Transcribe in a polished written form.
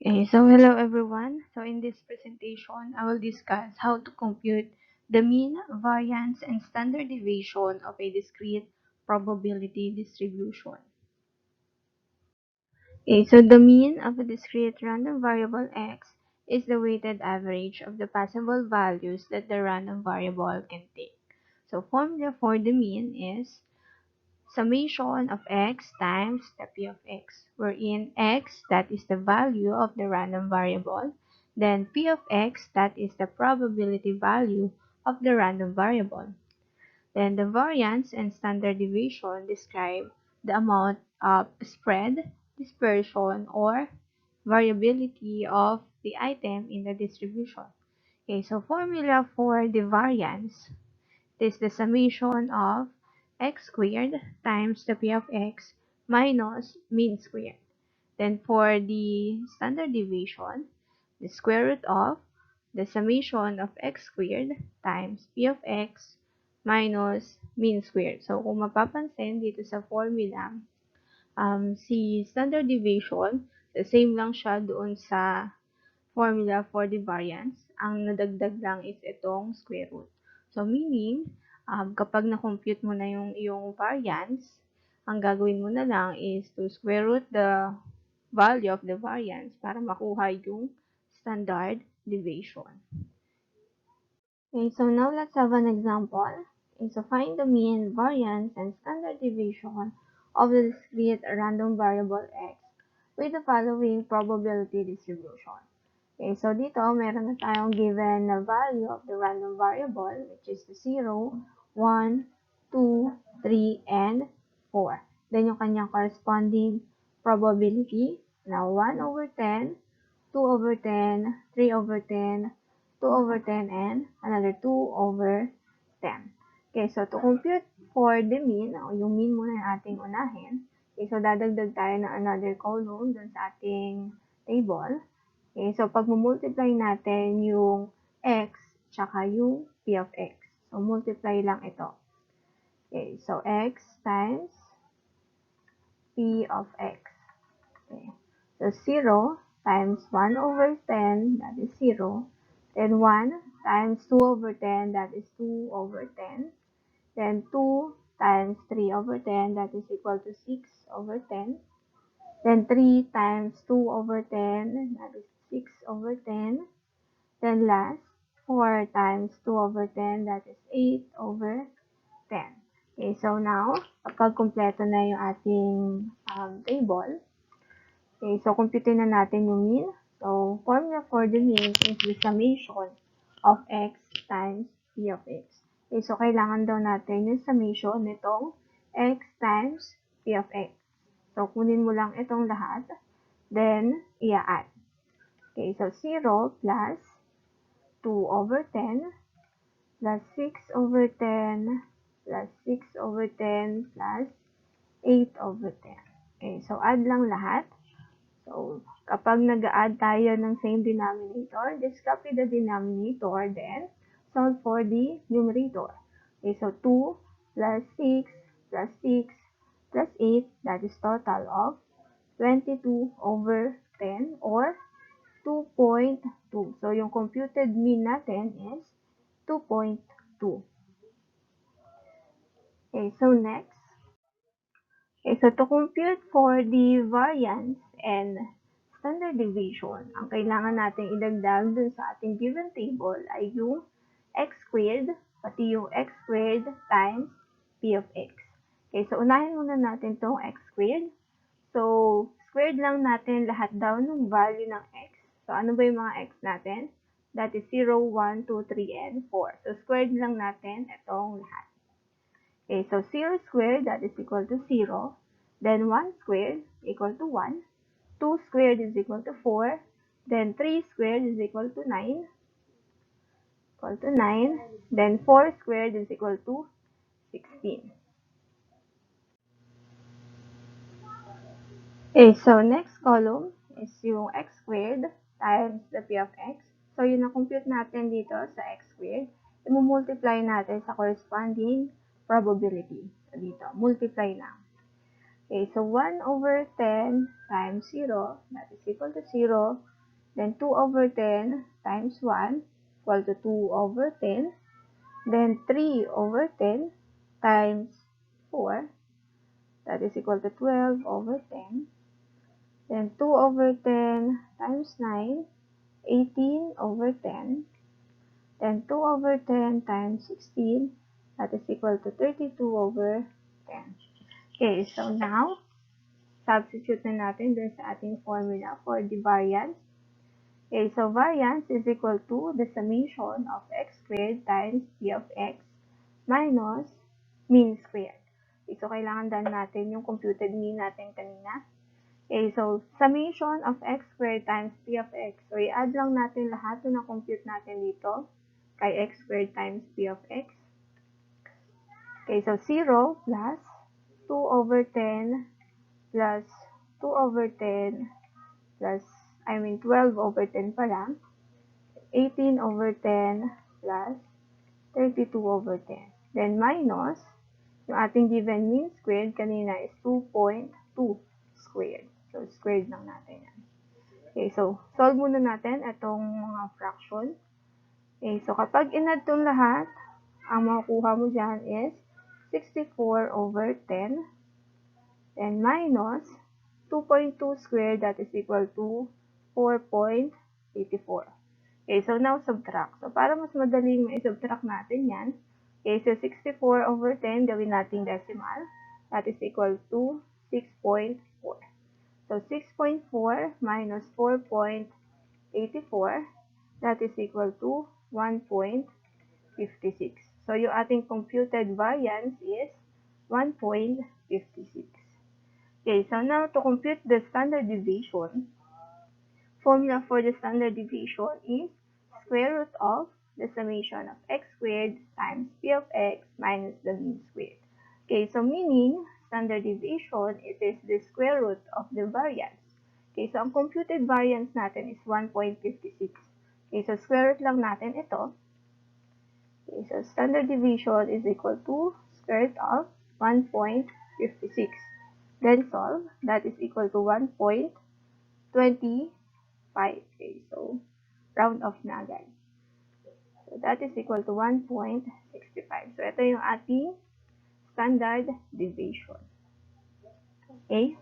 Okay, so hello everyone. So in this presentation, I will discuss how to compute the mean, variance, and standard deviation of a discrete probability distribution. Okay, so the mean of a discrete random variable x is the weighted average of the possible values that the random variable can take. So formula for the mean is summation of x times the p of x, wherein x, that is the value of the random variable, then p of x, that is the probability value of the random variable. Then the variance and standard deviation describe the amount of spread, dispersion, or variability of the item in the distribution. Okay, so formula for the variance is the summation of x squared times the p of x minus mean squared. Then for the standard deviation, the square root of the summation of x squared times p of x minus mean squared. So kung mapapansin dito sa formula, si standard deviation, the same lang siya doon sa formula for the variance. Ang nadagdag lang is itong square root. So, meaning, kapag na-compute mo na yung iyong variance, ang gagawin mo na lang is to square root the value of the variance para makuha yung standard deviation. Okay, so now let's have an example. Okay, so find the mean, variance, and standard deviation of the discrete random variable x with the following probability distribution. Okay, so dito, meron na tayong given na value of the random variable, which is 0, 1, 2, 3, and 4. Then yung kanyang corresponding probability na 1 over 10, 2 over 10, 3 over 10, 2 over 10, and another 2 over 10. Okay, so to compute for the mean, yung mean muna yung ating unahin. Okay, so dadagdag tayo ng another column dun sa ating table. Okay, so pag multiply natin yung x tsaka yung p of x. So, multiply lang ito. Okay, so x times p of x. Okay, so 0 times 1 over 10, that is 0. Then 1 times 2 over 10, that is 2 over 10. Then 2 times 3 over 10, that is equal to 6 over 10. Then 3 times 2 over 10, that is 6 over 10. Then last, 4 times 2 over 10, that is 8 over 10. Okay, so now, kapag kumpleto na yung ating table, okay, so computin na natin yung mean. So, formula for the mean is the summation of x times p of x. Okay, so kailangan daw natin yung summation nitong x times p of x. So, kunin mo lang itong lahat, then i-add. Okay, so 0 plus 2 over 10 plus 6 over 10 plus 6 over 10 plus 8 over 10. Okay, so add lang lahat. So, kapag nag-add tayo ng same denominator, just copy the denominator, then solve for the numerator. Okay, so 2 plus 6 plus 6 plus 8, that is total of 22 over 10 or 2.2. So, yung computed mean natin is 2.2. Okay, so next. Okay, so to compute for the variance and standard deviation, ang kailangan natin idagdag dun sa ating given table ay yung x squared, pati yung x squared times p of x. Okay, so unahin muna natin tong x squared. So, squared lang natin lahat daw ng value ng x. So, ano ba yung mga x natin? That is 0, 1, 2, 3, and 4. So, squared lang natin itong lahat. Okay, so 0 squared, that is equal to 0. Then 1 squared equal to 1. 2 squared is equal to 4. Then 3 squared is equal to 9. Then 4 squared is equal to 16. Okay, so next column is yung x squared times the p of x. So, yun na-compute natin dito sa x squared. I-multiply natin sa corresponding probability. So, dito, multiply lang. Okay, so 1 over 10 times 0, that is equal to 0. Then 2 over 10 times 1 equal to 2 over 10. Then 3 over 10 times 4, that is equal to 12 over 10. Then 2 over 10 times 9, 18 over 10. Then 2 over 10 times 16, that is equal to 32 over 10. Okay, so now, substitute na natin dun sa ating formula for the variance. Okay, so variance is equal to the summation of x squared times p of x minus mean squared. Okay, so kailangan daan natin yung computed mean natin kanina. Okay, so summation of x squared times p of x. So i-add lang natin lahat na na-compute natin dito kay x squared times p of x. Okay, so 0 plus 2 over 10 plus 2 over 10 plus, 12 over 10 pa lang, 18 over 10 plus 32 over 10. Then minus, yung ating given mean squared kanina is 2.2 squared. So, squared lang natin yan. Okay, so, solve muna natin itong mga fraction. Okay, so kapag in-add itong lahat, ang makukuha mo dyan is 64 over 10, then minus 2.2 squared, that is equal to 4.84. Okay, so now subtract. So para mas madaling ma-subtract natin yan, okay, so 64 over 10, gawin nating decimal. That is equal to 6.4. So 6.4 minus 4.84, that is equal to 1.56. So yung ating computed variance is 1.56. Okay, so now to compute the standard deviation, formula for the standard deviation is square root of the summation of x squared times p of x minus the mean squared. Okay, so meaning, standard deviation, it is the square root of the variance. Okay, so ang computed variance natin is 1.56. Okay, so square root lang natin ito. Okay, so standard deviation is equal to square root of 1.56. Then solve, that is equal to 1.25. Okay, so round off na agad. So that is equal to 1.65. So ito yung ating standard deviation. Okay?